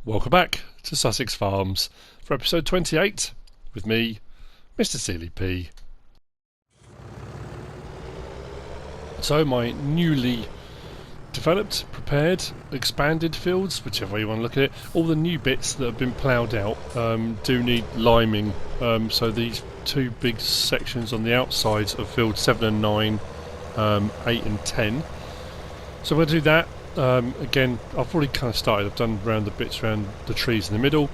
Welcome back to Sussex Farms for episode 28 with me, MrSealyp. So my newly developed, prepared, expanded fields, whichever way you want to look at it, all the new bits that have been ploughed out do need liming. So these two big sections on the outsides of field 7 and 9, 8 and 10. So we're going to do that. Again, I've already kind of started. I've done around the bits around the trees in the middle,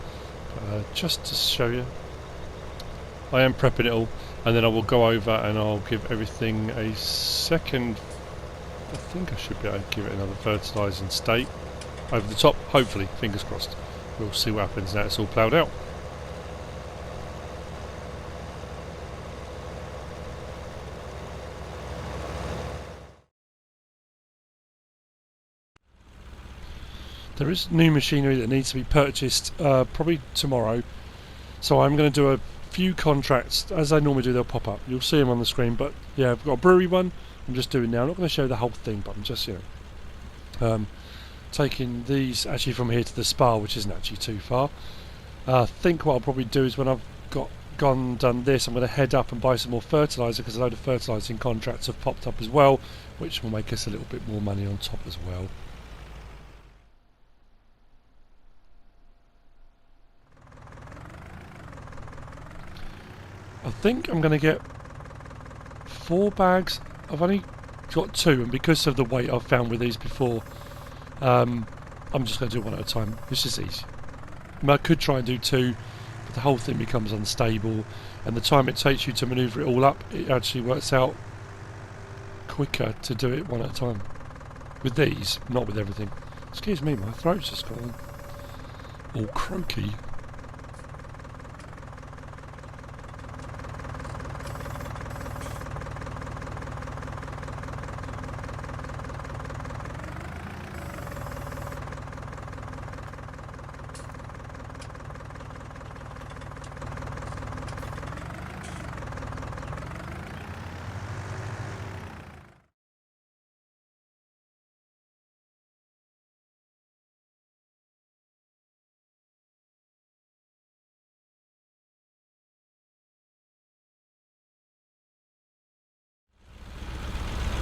just to show you. I am prepping it all, and then I will go over and I'll give everything a second. I think I should be able to give it another fertilising state over the top, hopefully, fingers crossed. We'll see what happens now it's all ploughed out. There is new machinery that needs to be purchased probably tomorrow, so I'm going to do a few contracts. As I normally do, they'll pop up. You'll see them on the screen, but yeah, I've got a brewery one I'm just doing now. I'm not going to show the whole thing, but I'm just, taking these actually from here to the spa, which isn't actually too far. I think what I'll probably do is when I've done this, I'm going to head up and buy some more fertiliser, because a load of fertilising contracts have popped up as well, which will make us a little bit more money on top as well. I think I'm going to get 4 bags. I've only got 2, and because of the weight I've found with these before, I'm just going to do one at a time. It's just easy. I could try and do 2, but the whole thing becomes unstable, and the time it takes you to manoeuvre it all up, it actually works out quicker to do it one at a time. With these, not with everything. Excuse me, my throat's just gone all croaky.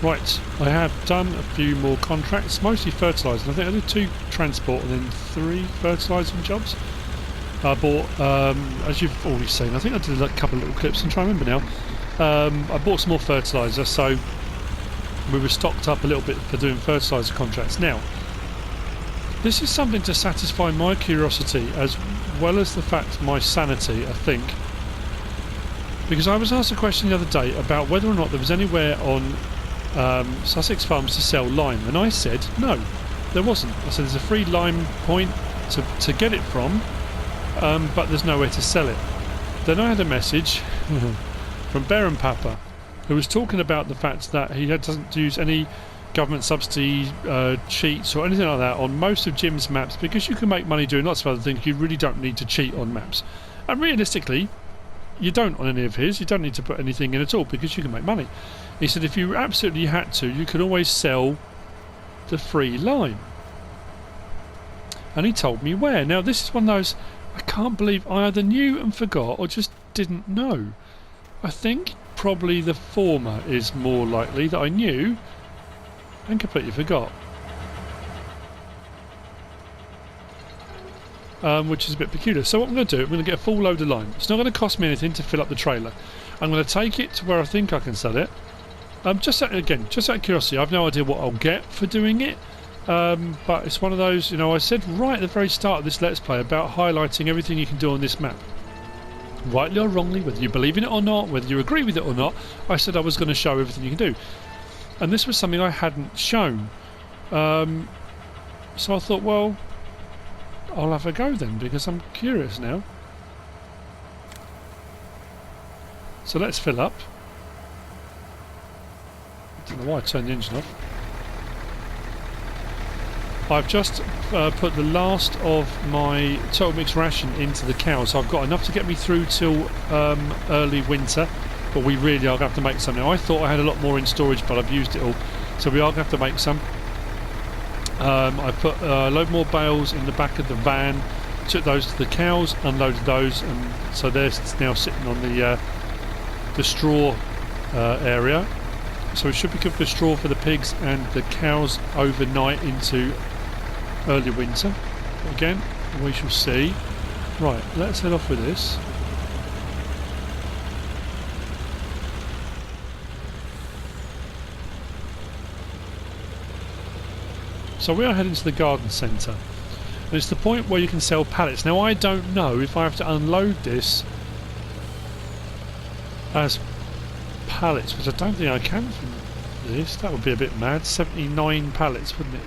Right, I have done a few more contracts, mostly fertilising. I think I did 2 transport and then 3 fertilising jobs. I bought, as you've already seen, I think I did a couple of little clips, I'm trying to remember now. I bought some more fertiliser, so we were stocked up a little bit for doing fertiliser contracts. Now, this is something to satisfy my curiosity as well as the fact my sanity, I think. Because I was asked a question the other day about whether or not there was anywhere on Sussex Farms to sell lime, and I said no, there wasn't. I said there's a free lime point to get it from, but there's nowhere to sell it. Then I had a message from Baron Papa, who was talking about the fact that he doesn't use any government subsidy cheats or anything like that on most of Jim's maps, because you can make money doing lots of other things. You really don't need to cheat on maps, and realistically you don't on any of his. You don't need to put anything in at all because you can make money. He said if you absolutely had to, you could always sell the free lime. And he told me where. Now this is one of those, I can't believe I either knew and forgot or just didn't know. I think probably the former is more likely, that I knew and completely forgot. Which is a bit peculiar. So what I'm going to do, I'm going to get a full load of lime. It's not going to cost me anything to fill up the trailer. I'm going to take it to where I think I can sell it. Just out of curiosity, I've no idea what I'll get for doing it. But it's one of those, I said right at the very start of this Let's Play about highlighting everything you can do on this map. Rightly or wrongly, whether you believe in it or not, whether you agree with it or not, I said I was going to show everything you can do. And this was something I hadn't shown. So I thought, well, I'll have a go then, because I'm curious now. So let's fill up. I don't know why I turned the engine off. I've just put the last of my total mix ration into the cows, so I've got enough to get me through till early winter, but we really are going to have to make some now. I thought I had a lot more in storage, but I've used it all, so we are going to have to make some. I put a load more bales in the back of the van took those to the cows, unloaded those, and so they're now sitting on the straw area. So it should be good for straw for the pigs and the cows overnight into early winter. But again, we shall see. Right, let's head off with this. So we are heading to the garden centre. And it's the point where you can sell pallets. Now I don't know if I have to unload this as pallets, which I don't think I can from this. That would be a bit mad. 79 pallets, wouldn't it?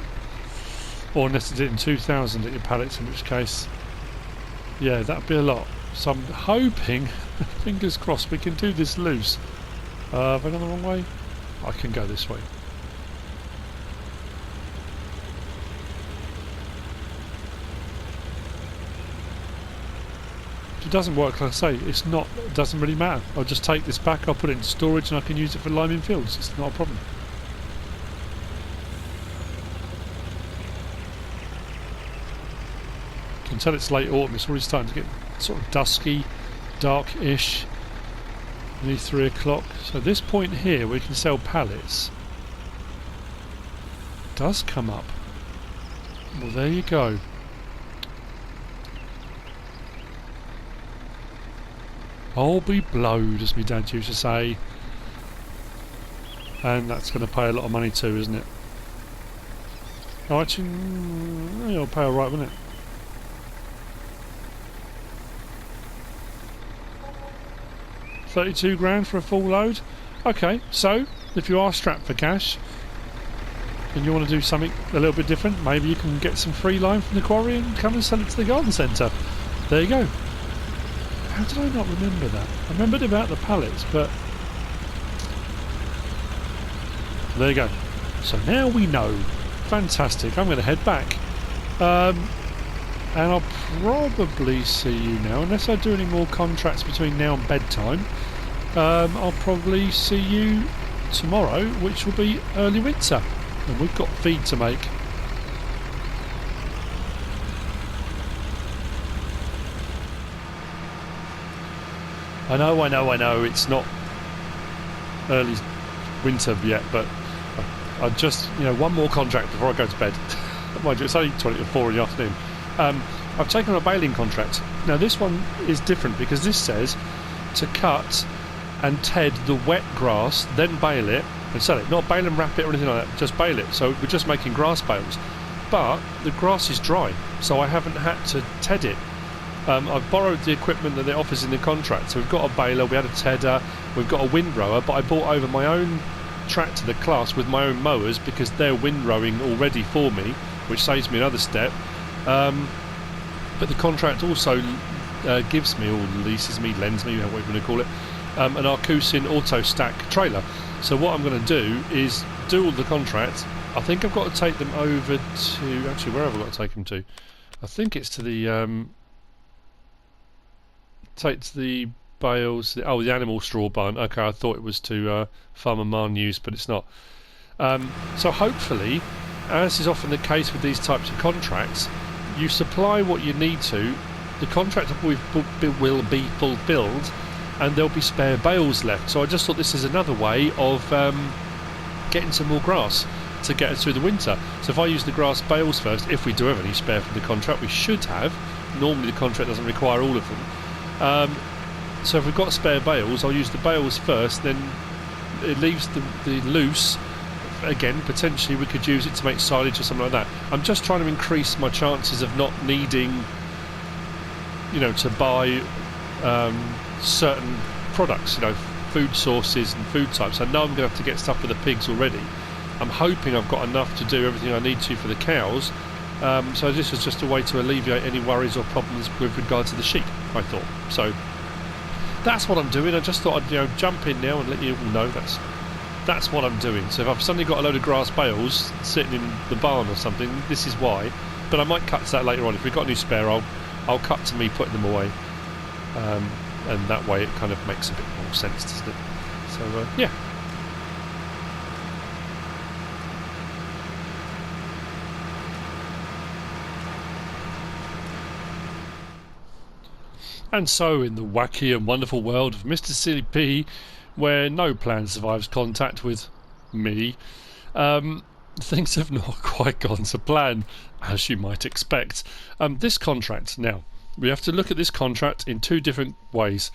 Or unless it did in 2,000 at your pallets, in which case, yeah, that would be a lot. So I'm hoping, fingers crossed, we can do this loose. Have I gone the wrong way? I can go this way. If it doesn't work, like I say, it's not, it doesn't really matter. I'll just take this back, I'll put it in storage, and I can use it for liming fields. It's not a problem. You can tell it's late autumn. It's already starting to get sort of dusky, dark-ish. Nearly 3 o'clock. So this point here, where you can sell pallets, does come up. Well, there you go. I'll be blowed, as my dad used to say. And that's going to pay a lot of money too, isn't it? Oh, actually, it'll pay alright, won't it? £32 for a full load. Okay, so if you are strapped for cash and you want to do something a little bit different, maybe you can get some free lime from the quarry and come and sell it to the garden centre. There you go. How did I not remember that? I remembered about the pallets, but there you go. So now we know. Fantastic. I'm going to head back. And I'll probably see you now, unless I do any more contracts between now and bedtime. I'll probably see you tomorrow, which will be early winter. And we've got feed to make. I know, it's not early winter yet, but I just, one more contract before I go to bed. Mind you, it's only 20 to 4 in the afternoon. I've taken on a baling contract. Now this one is different because this says to cut and ted the wet grass, then bale it and sell it. Not bale and wrap it or anything like that, just bale it. So we're just making grass bales. But the grass is dry, so I haven't had to ted it. I've borrowed the equipment that it offers in the contract. So we've got a baler, we had a tedder, we've got a windrower, but I bought over my own tractor, the class, with my own mowers because they're windrowing already for me, which saves me another step. But the contract also gives me, or leases me, lends me, whatever you want to call it, an Arcusin auto stack trailer. So what I'm going to do is do all the contracts. I think I've got to take them over to, actually, where have I got to take them to? I think it's to the bales, the animal straw barn. Okay, I thought it was to Farmer Marnews, but it's not. So hopefully, as is often the case with these types of contracts, you supply what you need to, the contract will be fulfilled, and there'll be spare bales left. So I just thought this is another way of getting some more grass to get us through the winter. So if I use the grass bales first, if we do have any spare from the contract, we should have. Normally the contract doesn't require all of them. So if we've got spare bales, I'll use the bales first, then it leaves the loose. Again, potentially we could use it to make silage or something like that. I'm just trying to increase my chances of not needing, to buy certain products, food sources and food types. I know I'm going to have to get stuff for the pigs already. I'm hoping I've got enough to do everything I need to for the cows. So this was just a way to alleviate any worries or problems with regard to the sheep, I thought. So that's what I'm doing. I just thought I'd jump in now and let you all know that's what I'm doing. So if I've suddenly got a load of grass bales sitting in the barn or something, this is why. But I might cut to that later on. If we've got any spare, I'll cut to me putting them away. And that way it kind of makes a bit more sense, doesn't it? So, yeah. And so, in the wacky and wonderful world of MrSealyp, where no plan survives contact with me, things have not quite gone to plan, as you might expect. This contract, now, we have to look at this contract in two different ways.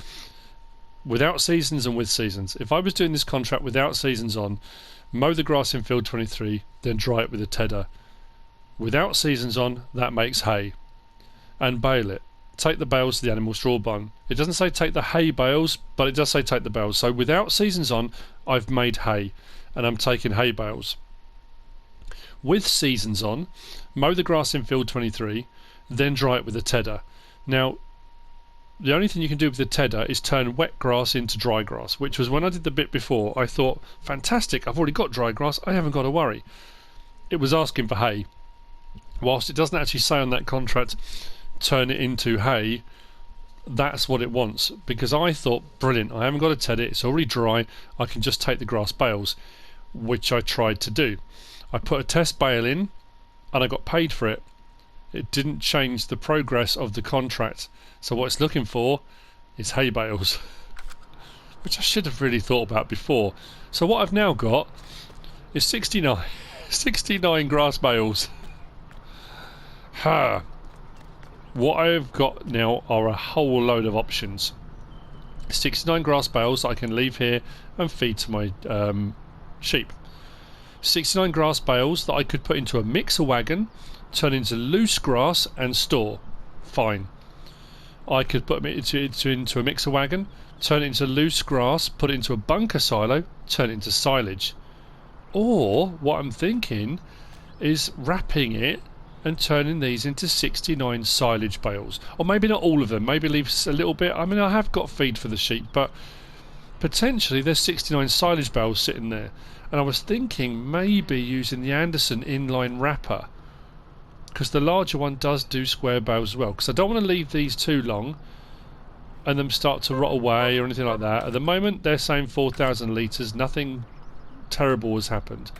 Without seasons and with seasons. If I was doing this contract without seasons on, mow the grass in field 23, then dry it with a tedder. Without seasons on, that makes hay. And bale it. Take the bales to the animal straw barn. It doesn't say take the hay bales, but it does say take the bales. So without seasons on, I've made hay, and I'm taking hay bales. With seasons on, mow the grass in field 23, then dry it with a tedder. Now, the only thing you can do with the tedder is turn wet grass into dry grass, which was when I did the bit before. I thought, fantastic, I've already got dry grass, I haven't got to worry. It was asking for hay. Whilst it doesn't actually say on that contract turn it into hay, that's what it wants, because I thought, brilliant, I haven't got to tedder it, it's already dry, I can just take the grass bales, which I tried to do. I put a test bale in and I got paid for it. It didn't change the progress of the contract, so what it's looking for is hay bales, which I should have really thought about before. So what I've now got is 69 grass bales. What I've got now are a whole load of options. 69 grass bales that I can leave here and feed to my sheep. 69 grass bales that I could put into a mixer wagon, turn into loose grass and store. Fine. I could put it into a mixer wagon, turn it into loose grass, put it into a bunker silo, turn it into silage. Or what I'm thinking is wrapping it and turning these into 69 silage bales. Or maybe not all of them, maybe leave a little bit. I mean, I have got feed for the sheep, but potentially there's 69 silage bales sitting there. And I was thinking maybe using the Anderson inline wrapper, because the larger one does do square bales as well, because I don't want to leave these too long and them start to rot away or anything like that. At the moment they're saying 4,000 litres, nothing terrible has happened.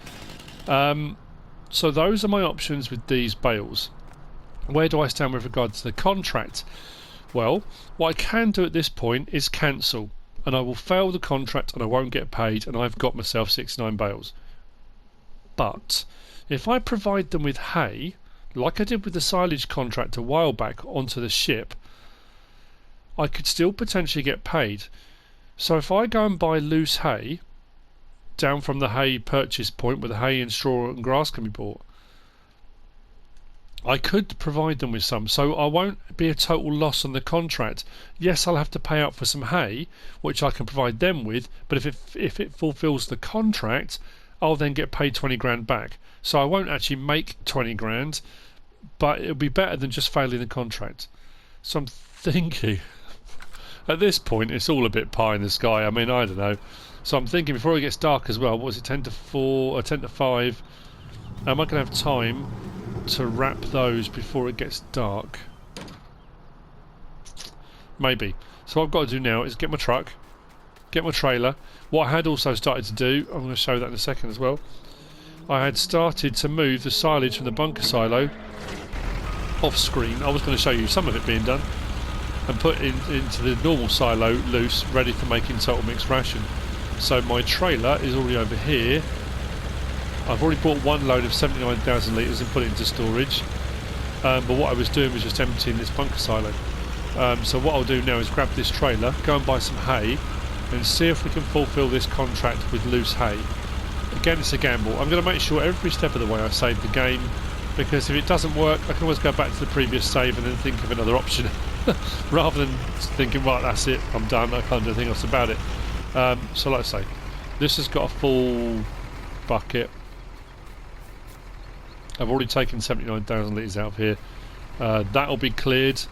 So those are my options with these bales. Where do I stand with regard to the contract? Well, what I can do at this point is cancel, and I will fail the contract and I won't get paid, and I've got myself 69 bales. But if I provide them with hay, like I did with the silage contract a while back onto the ship, I could still potentially get paid. So if I go and buy loose hay down from the hay purchase point where the hay and straw and grass can be bought, I could provide them with some, so I won't be a total loss on the contract. Yes, I'll have to pay out for some hay, which I can provide them with, but if it fulfills the contract, I'll then get paid 20 grand back. So I won't actually make 20 grand, but it'll be better than just failing the contract. So I'm thinking, at this point, it's all a bit pie in the sky. I mean, I don't know. So I'm thinking before it gets dark as well, what was it, 10 to 4 or 10 to 5? Am I going to have time to wrap those before it gets dark? Maybe. So what I've got to do now is get my truck, get my trailer. What I had also started to do, I'm going to show that in a second as well, I had started to move the silage from the bunker silo off screen. I was going to show you some of it being done and put into the normal silo loose, ready for making total mixed ration. So my trailer is already over here. I've already bought one load of 79,000 litres and put it into storage, but what I was doing was just emptying this bunker silo. So what I'll do now is grab this trailer, go and buy some hay, and see if we can fulfil this contract with loose hay. Again, it's a gamble. I'm going to make sure every step of the way I save the game, because if it doesn't work, I can always go back to the previous save and then think of another option, rather than thinking, right, that's it, I'm done, I can't do anything else about it. So like I say, this has got a full bucket. I've already taken 79,000 litres out of here. That'll be cleared,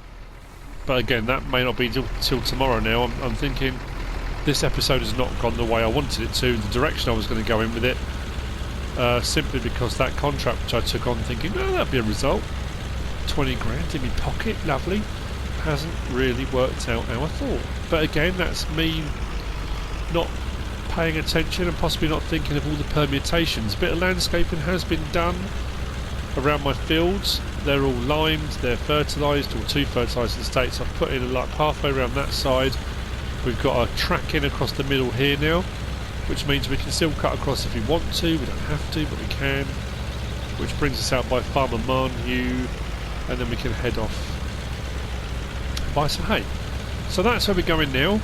but again, that may not be till tomorrow now. I'm thinking this episode has not gone the way I wanted it to, the direction I was going to go in with it, simply because that contract which I took on thinking, oh, that'd be a result, 20 grand in my pocket, lovely, hasn't really worked out how I thought. But again, that's me not paying attention and possibly not thinking of all the permutations. A bit of landscaping has been done around my fields, they're all limed, they're fertilised, or 2 fertilising states. I've put in like pathway around that side. We've got a track in across the middle here now, which means we can still cut across if we want to. We don't have to, but we can. Which brings us out by Farmer Marnew, and then we can head off and buy some hay. So that's where we're going now.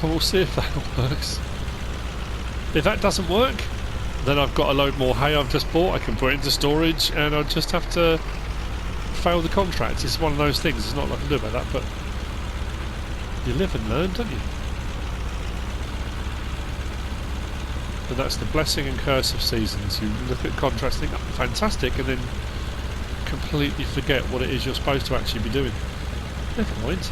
We'll see if that works. If that doesn't work, then I've got a load more hay I've just bought. I can put it into storage, and I'll just have to fail the contract. It's one of those things. There's not a lot I can do about that, but you live and learn, don't you? And that's the blessing and curse of seasons. You look at contracts and think, oh, fantastic, and then completely forget what it is you're supposed to actually be doing. Never mind.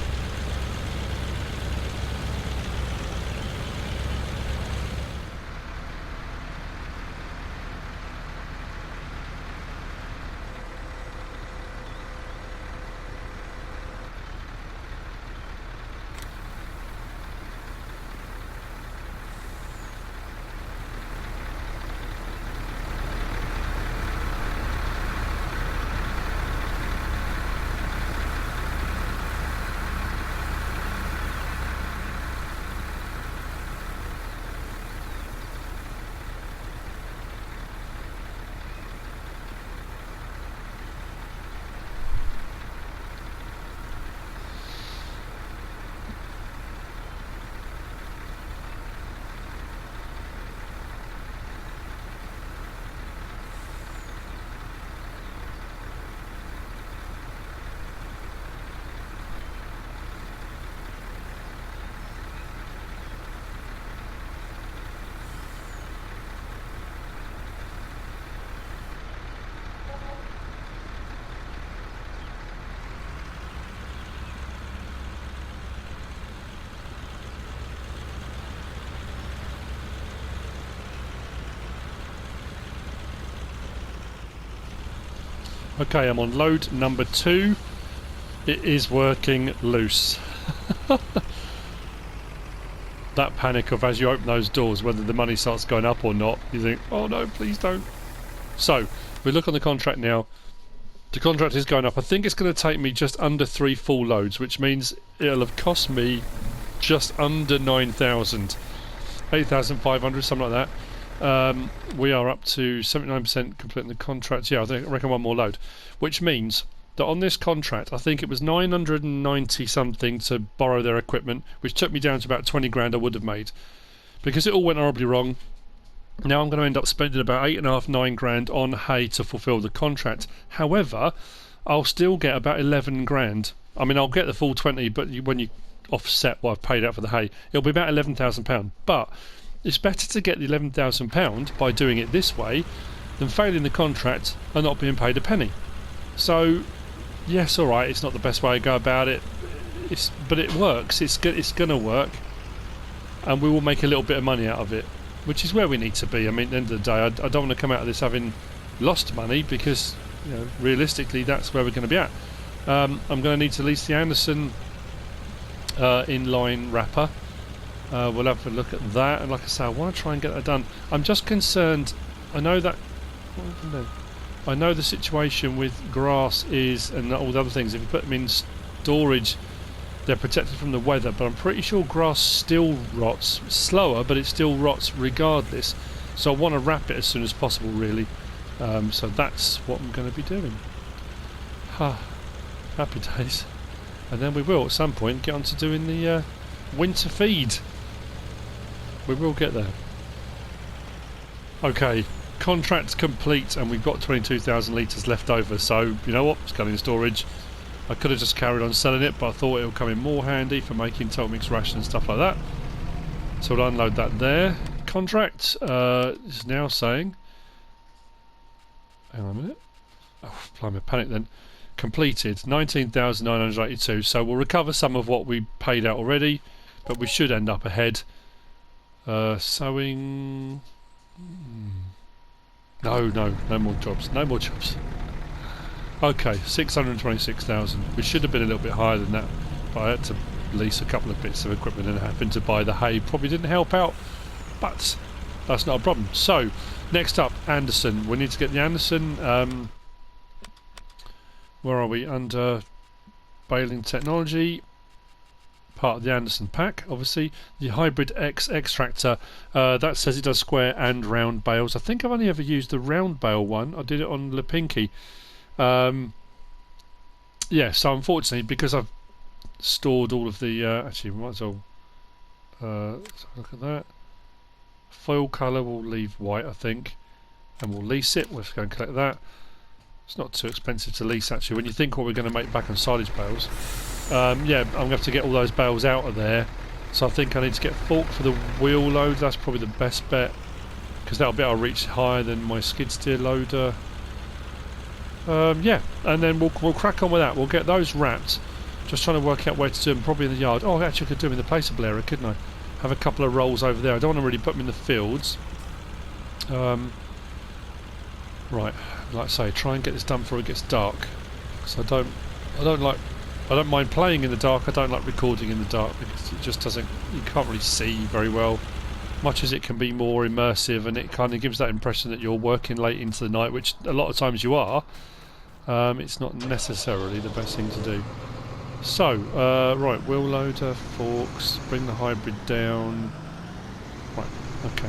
Okay, I'm on load number 2. It is working loose. That panic of as you open those doors, whether the money starts going up or not, you think, oh no, please don't. So, we look on the contract now. The contract is going up. I think it's going to take me just under 3 full loads, which means it'll have cost me just under 9,000. 8,500, something like that. We are up to 79% completing the contract. Yeah, I reckon one more load, which means that on this contract, I think it was 990 something to borrow their equipment, which took me down to about 20 grand I would have made, because it all went horribly wrong. Now I'm going to end up spending about 8.5, 9 grand on hay to fulfil the contract. However, I'll still get about 11 grand. I mean, I'll get the full 20, but when you offset what I've paid out for the hay, it'll be about £11,000. But it's better to get the £11,000 by doing it this way than failing the contract and not being paid a penny. So, yes, alright, it's not the best way to go about it, but it works. It's going to work, and we will make a little bit of money out of it, which is where we need to be. I mean, at the end of the day, I don't want to come out of this having lost money, because realistically that's where we're going to be at. I'm going to need to lease the Anderson inline wrapper. We'll have a look at that, and like I say, I want to try and get that done. I'm just concerned. I know that I know the situation with grass is, and all the other things, if you put them in storage they're protected from the weather, but I'm pretty sure grass still rots slower, but it still rots regardless, so I want to wrap it as soon as possible, really. So that's what I'm going to be doing. Happy days. And then we will at some point get on to doing the winter feed. We will get there. Okay, contract complete, and we've got 22,000 litres left over, so you know what, it's going in storage. I could have just carried on selling it, but I thought it would come in more handy for making total mix ration and stuff like that. So we'll unload that there. Contract is now saying, hang on a minute, oh blimey, panic then, completed 19,982, so we'll recover some of what we paid out already, but we should end up ahead. Sowing, no more jobs, no more jobs. Okay, 626,000. We should have been a little bit higher than that, but I had to lease a couple of bits of equipment and happened to buy the hay. Probably didn't help out, but that's not a problem. So, next up, Anderson. We need to get the Anderson Where are we? Under baling technology, part of the Anderson pack, obviously. The Hybrid X extractor, that says it does square and round bales. I think I've only ever used the round bale one. I did it on Lipinki. Yeah, so unfortunately, because I've stored all of the... actually, we might as well let's have a look at that. Foil colour we'll leave white, I think, and we'll lease it. We'll just go and collect that. It's not too expensive to lease, actually, when you think what we're going to make back on silage bales. Yeah, I'm going to have to get all those bales out of there, so I think I need to get fork for the wheel load. That's probably the best bet, because that'll be able to reach higher than my skid steer loader. Yeah, and then we'll crack on with that. We'll get those wrapped. Just trying to work out where to do them. Probably in the yard. Oh, actually I could do them in the placeable area, couldn't I? Have a couple of rolls over there. I don't want to really put them in the fields. Right, like I say, try and get this done before it gets dark. Because I don't mind playing in the dark. I don't like recording in the dark because it just doesn't. You can't really see very well. Much as it can be more immersive, and it kind of gives that impression that you're working late into the night, which a lot of times you are. It's not necessarily the best thing to do. So, right, wheel loader, forks, bring the hybrid down. Right, okay.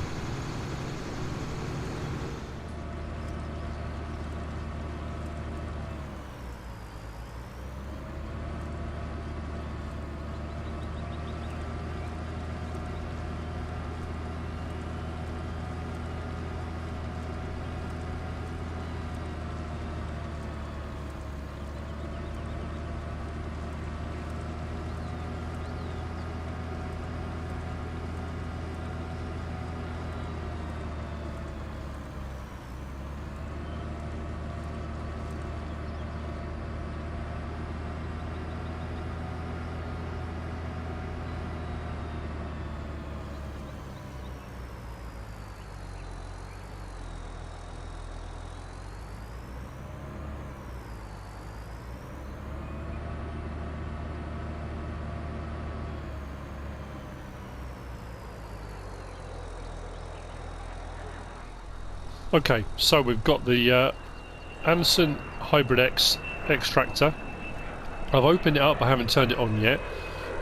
Okay, so we've got the Anderson Hybrid X extractor. I've opened it up, I haven't turned it on yet.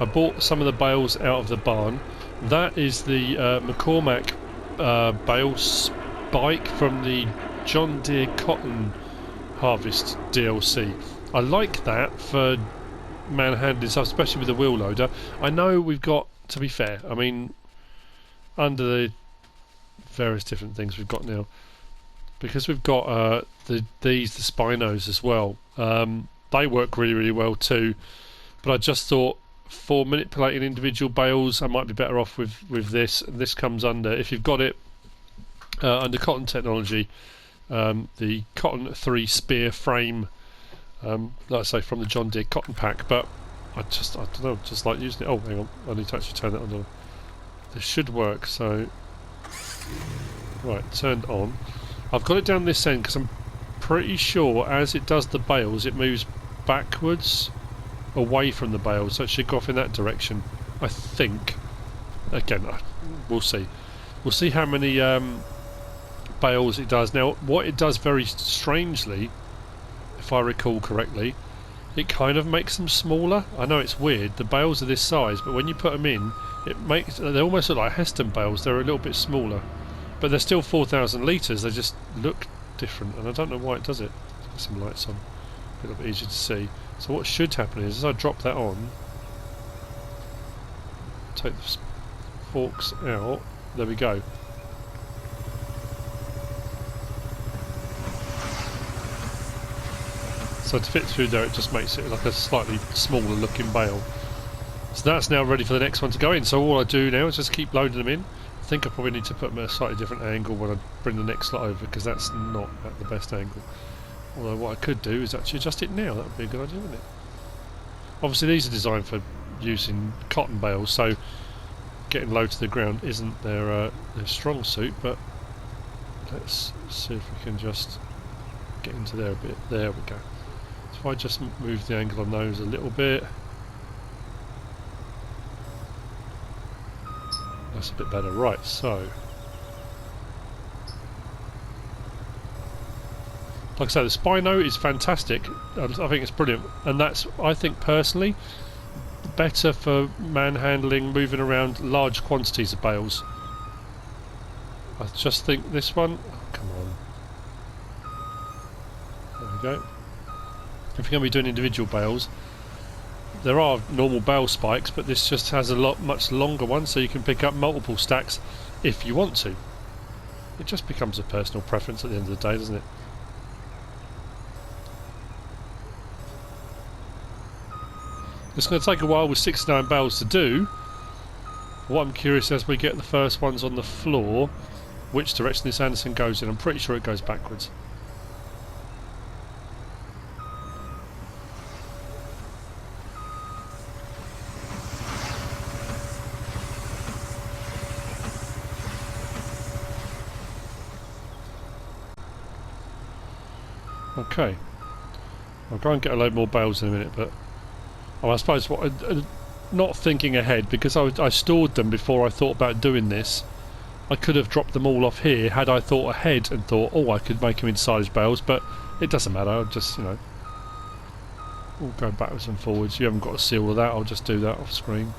I bought some of the bales out of the barn. That is the McCormack bale spike from the John Deere Cotton Harvest DLC. I like that for man-handling stuff, especially with the wheel loader. I know we've got, to be fair, I mean, under the various different things we've got now, because we've got the Spinos as well, they work really, really well too, but I just thought for manipulating individual bales I might be better off with this. This comes under, if you've got it under Cotton Technology, the Cotton 3 spear frame, like I say, from the John Deere Cotton pack, but I don't know, just like using it. Oh, hang on, I need to actually turn that on. This should work, so right, turned on. I've got it down this end because I'm pretty sure as it does the bales it moves backwards away from the bales, so it should go off in that direction, I think. Again, we'll see. We'll see how many bales it does. Now, what it does very strangely, if I recall correctly, it kind of makes them smaller. I know it's weird, the bales are this size, but when you put them in, they almost look like Heston bales. They're a little bit smaller, but they're still 4,000 litres. They just look different, and I don't know why it does it. Let's get some lights on, a little bit easier to see. So what should happen is, as I drop that on, take the forks out, there we go. So to fit through there, it just makes it like a slightly smaller looking bale. So that's now ready for the next one to go in. So all I do now is just keep loading them in. I think I probably need to put them at a slightly different angle when I bring the next slot over, because that's not at the best angle. Although what I could do is actually adjust it now. That would be a good idea, wouldn't it? Obviously these are designed for using cotton bales, so getting low to the ground isn't their strong suit, but let's see if we can just get into there a bit. There we go. So if I just move the angle on those a little bit, that's a bit better. Right, so Like I say, the Spino is fantastic. I think it's brilliant, and that's, I think personally, better for manhandling, moving around large quantities of bales. I just think this one, oh, come on, there we go. If you're going to be doing individual bales, there are normal bale spikes, but this just has a much longer one, so you can pick up multiple stacks if you want to. It just becomes a personal preference at the end of the day, doesn't it? It's going to take a while with 69 bales to do. What I'm curious, as we get the first ones on the floor, which direction this Anderson goes in. I'm pretty sure it goes backwards. Okay. I'll go and get a load more bales in a minute, but I suppose what not thinking ahead, because I stored them before I thought about doing this. I could have dropped them all off here had I thought ahead and thought, oh, I could make them into silage bales, but it doesn't matter. I'll just, you know, we'll go backwards and forwards. You haven't got to see all of that. I'll just do that off screen.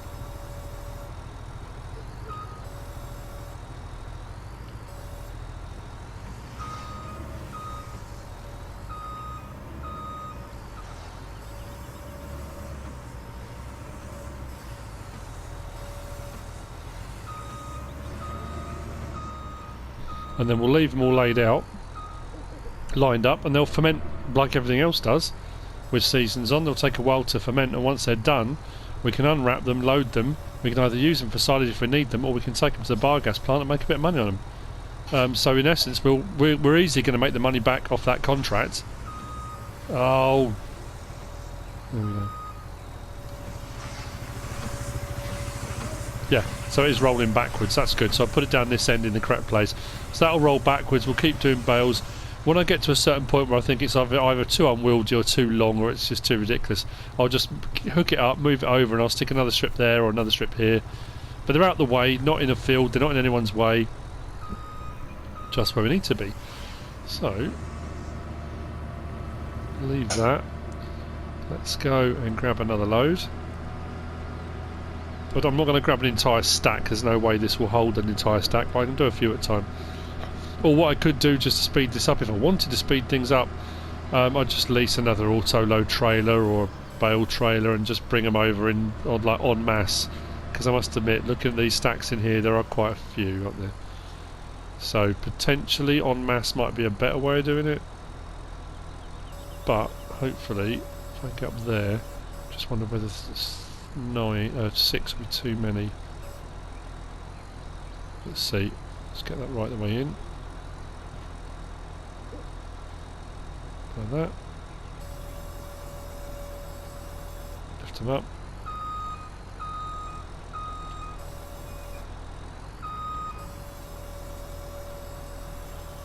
And then we'll leave them all laid out, lined up, and they'll ferment like everything else does with seasons on. They'll take a while to ferment, and once they're done, we can unwrap them, load them. We can either use them for silage if we need them, or we can take them to the biogas plant and make a bit of money on them. So in essence, we're easily going to make the money back off that contract. Oh, there we go. Yeah, so it is rolling backwards. That's good. So I'll put it down this end in the correct place. So that'll roll backwards. We'll keep doing bales. When I get to a certain point where I think it's either too unwieldy or too long, or it's just too ridiculous, I'll just hook it up, move it over, and I'll stick another strip there or another strip here. But they're out the way, not in a field. They're not in anyone's way. Just where we need to be. So leave that. Let's go and grab another load. But I'm not going to grab an entire stack. There's no way this will hold an entire stack, but I can do a few at a time. Or what I could do just to speed this up, if I wanted to speed things up, I'd just lease another auto-load trailer or a bale trailer and just bring them over in like en masse. Because I must admit, looking at these stacks in here, there are quite a few up there. So potentially en masse might be a better way of doing it. But hopefully, if I get up there, just wonder whether 6 would be too many. Let's see. Let's get that right the way in. Like that. Lift them up.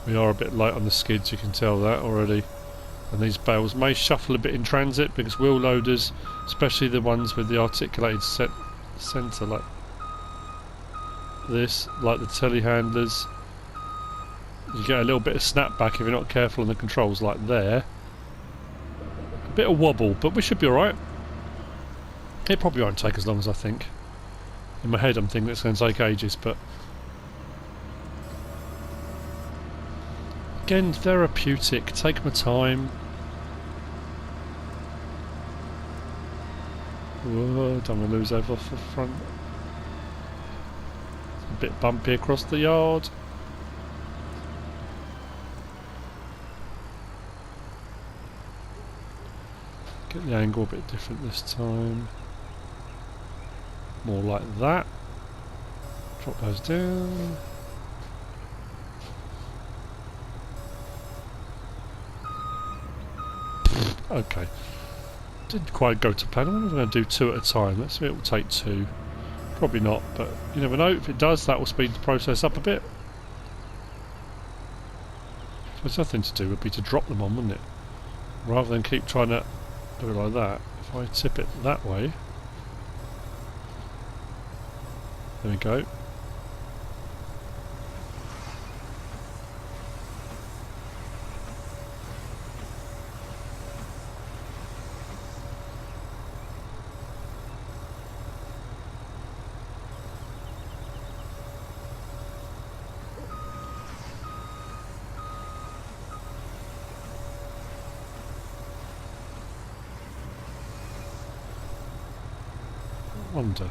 We are a bit light on the skids, you can tell that already. And these bales may shuffle a bit in transit because wheel loaders, especially the ones with the articulated centre like this, like the telehandlers, you get a little bit of snapback if you're not careful on the controls, like there. A bit of wobble, but we should be alright. It probably won't take as long as I think. In my head I'm thinking it's going to take ages, but again, therapeutic, take my time. Whoa, don't want to lose over off the front. It's a bit bumpy across the yard. Get the angle a bit different this time. More like that. Drop those down. Okay. Didn't quite go to plan. I'm going to do 2 at a time. Let's see if it will take 2. Probably not, but you never know. If it does, that will speed the process up a bit. There's nothing to do, would be to drop them on, wouldn't it? Rather than keep trying to do it like that. If I tip it that way. There we go. wonder.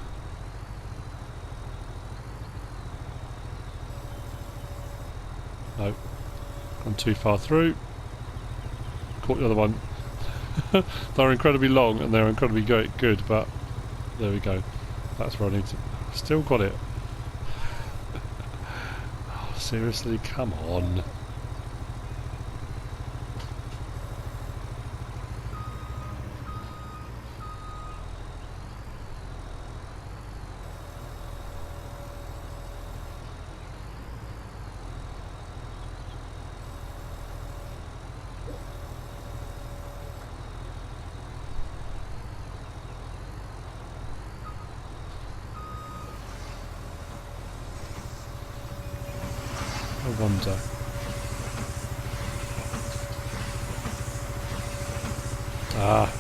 No. Gone too far through. Caught the other one. They're incredibly long and they're incredibly good, but there we go. That's where I need to... Still got it. Oh, seriously, come on. I wonder. Ah.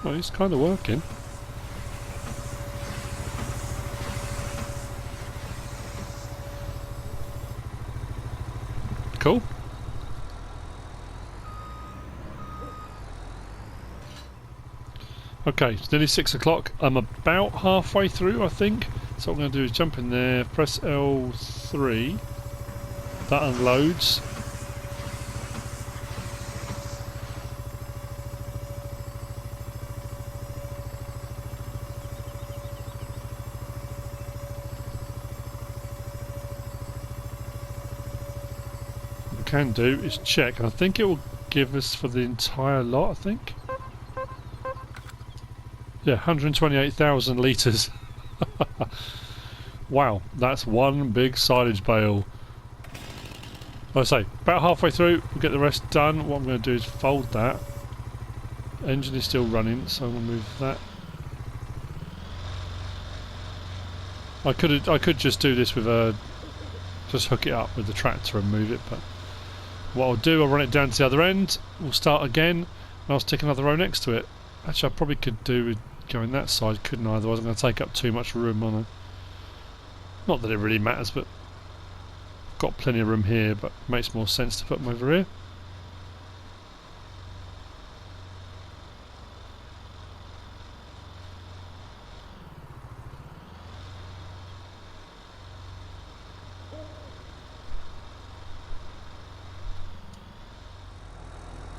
Well, it's kind of working. Cool. Okay, it's nearly 6 o'clock. I'm about halfway through, I think. So what I'm going to do is jump in there, press L3. That unloads. Can do is check, and I think it will give us for the entire lot, I think. Yeah, 128,000 litres. Wow, that's one big silage bale. Like I say, about halfway through, we'll get the rest done. What I'm going to do is fold that. Engine is still running, so I'm going to move that. I could just do this with a... just hook it up with the tractor and move it, but... what I'll do, I'll run it down to the other end, we'll start again, and I'll stick another row next to it. Actually, I probably could do with going that side, couldn't I? Otherwise I'm going to take up too much room on it. Not that it really matters, but I've got plenty of room here, but it makes more sense to put them over here.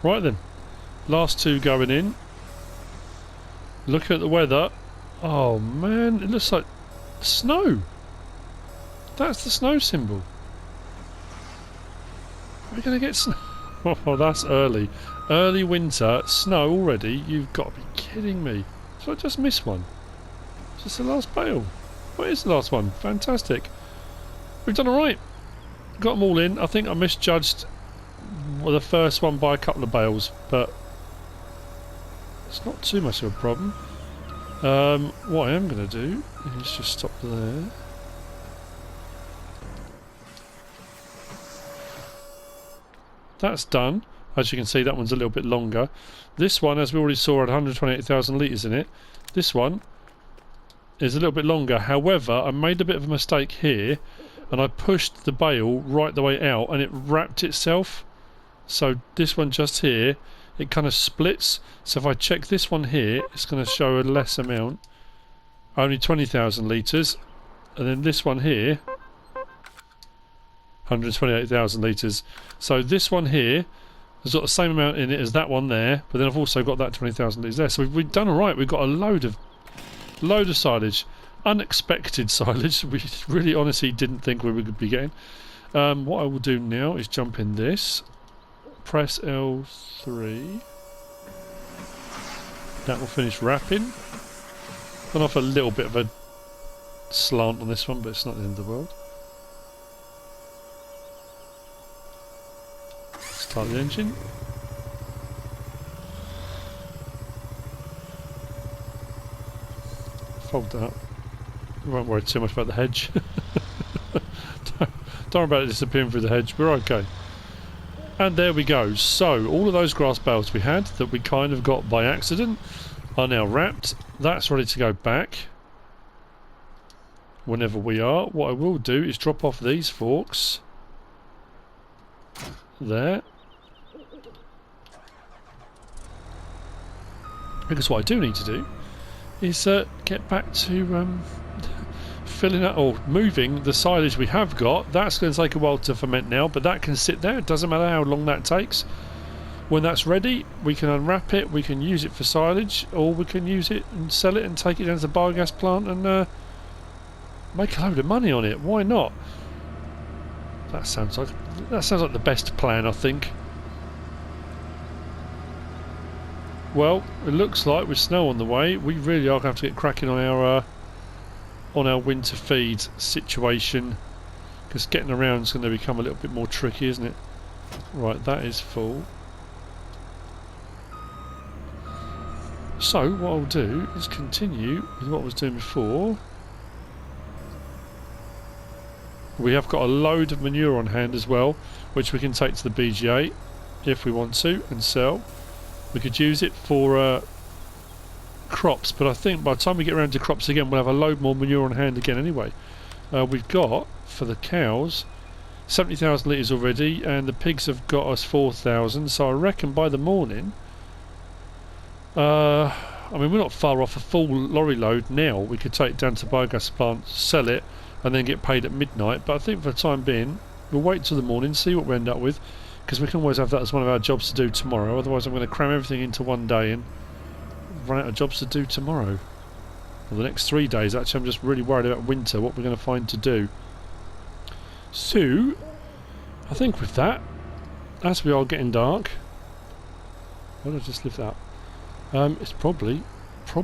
Right then, last two going in. Looking at the weather, oh man, it looks like snow. That's the snow symbol. We're going to get snow. Oh, that's early. Early winter, snow already? You've got to be kidding me. So I just missed one. Is this the last bale? What is the last one? Fantastic. We've done alright. Got them all in. I think I misjudged the first one by a couple of bales, but it's not too much of a problem. What I am going to do is just stop there. That's done. As you can see, that one's a little bit longer. This one, as we already saw, had 128,000 litres in it. This one is a little bit longer. However, I made a bit of a mistake here, and I pushed the bale right the way out, and it wrapped itself. So this one just here, it kind of splits. So if I check this one here, it's going to show a less amount, only 20,000 litres, and then this one here, 128,000 litres. So this one here has got the same amount in it as that one there, but then I've also got that 20,000 litres there. So we've done alright. We've got a load of silage, unexpected silage. We really honestly didn't think we would be getting. What I will do now is jump in this. Press L3. That will finish wrapping. Gone off a little bit of a slant on this one, but it's not the end of the world. Start the engine. Fold that up. We won't worry too much about the hedge. Don't worry about it disappearing through the hedge. We're okay. And there we go. So all of those grass bales we had that we kind of got by accident are now wrapped. That's ready to go back whenever we are. What I will do is drop off these forks there, because what I do need to do is get back to filling out or moving the silage we have got. That's going to take a while to ferment now, but that can sit there. It doesn't matter how long that takes. When that's ready, we can unwrap it, we can use it for silage, or we can use it and sell it and take it down to the biogas plant and make a load of money on it. Why not? That sounds like the best plan, I think. Well, it looks like with snow on the way, we really are going to have to get cracking on our winter feed situation, because getting around is going to become a little bit more tricky, isn't it? Right, that is full. So what I'll do is continue with what I was doing before. We have got a load of manure on hand as well, which we can take to the BGA if we want to and sell. We could use it for crops, but I think by the time we get around to crops again, we'll have a load more manure on hand again anyway. We've got, for the cows, 70,000 litres already, and the pigs have got us 4,000, so I reckon by the morning, I mean, we're not far off a full lorry load now. We could take it down to the biogas plant, sell it, and then get paid at midnight. But I think for the time being, we'll wait till the morning, see what we end up with, because we can always have that as one of our jobs to do tomorrow. Otherwise I'm going to cram everything into one day and run out of jobs to do tomorrow. Or the next 3 days, actually. I'm just really worried about winter, what we're going to find to do. So, I think with that, as we are getting dark, why did I just lift that up? It's probably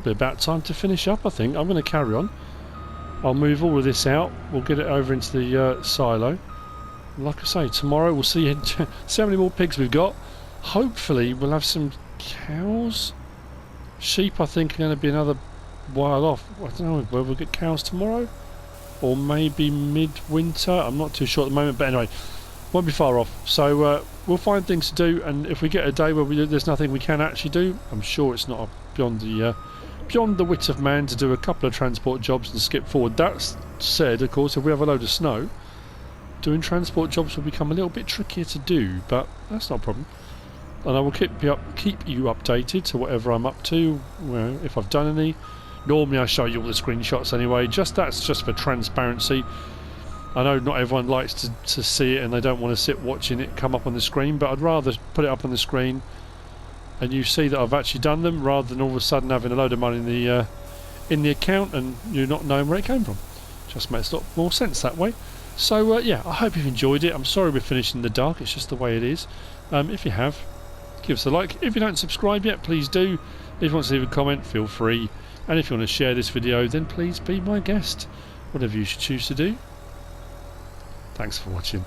about time to finish up, I think. I'm going to carry on. I'll move all of this out. We'll get it over into the silo. Like I say, tomorrow we'll see how many more pigs we've got. Hopefully we'll have some cows. Sheep, I think, are going to be another while off. I don't know whether we'll get cows tomorrow or maybe mid-winter. I'm not too sure at the moment, but anyway, won't be far off. So we'll find things to do, and if we get a day where there's nothing we can actually do, I'm sure it's not beyond the wit of man to do a couple of transport jobs and skip forward. That said, of course, if we have a load of snow, doing transport jobs will become a little bit trickier to do, but that's not a problem. And I will keep you updated to whatever I'm up to, if I've done any. Normally I show you all the screenshots anyway, that's just for transparency. I know not everyone likes to see it and they don't want to sit watching it come up on the screen, but I'd rather put it up on the screen and you see that I've actually done them, rather than all of a sudden having a load of money in the account and you not knowing where it came from. Just makes a lot more sense that way. So yeah, I hope you've enjoyed it. I'm sorry we're finishing in the dark, it's just the way it is. If you have, give us a like. If you don't subscribe yet, please do. If you want to leave a comment, feel free. And if you want to share this video, then please be my guest. Whatever you should choose to do. Thanks for watching.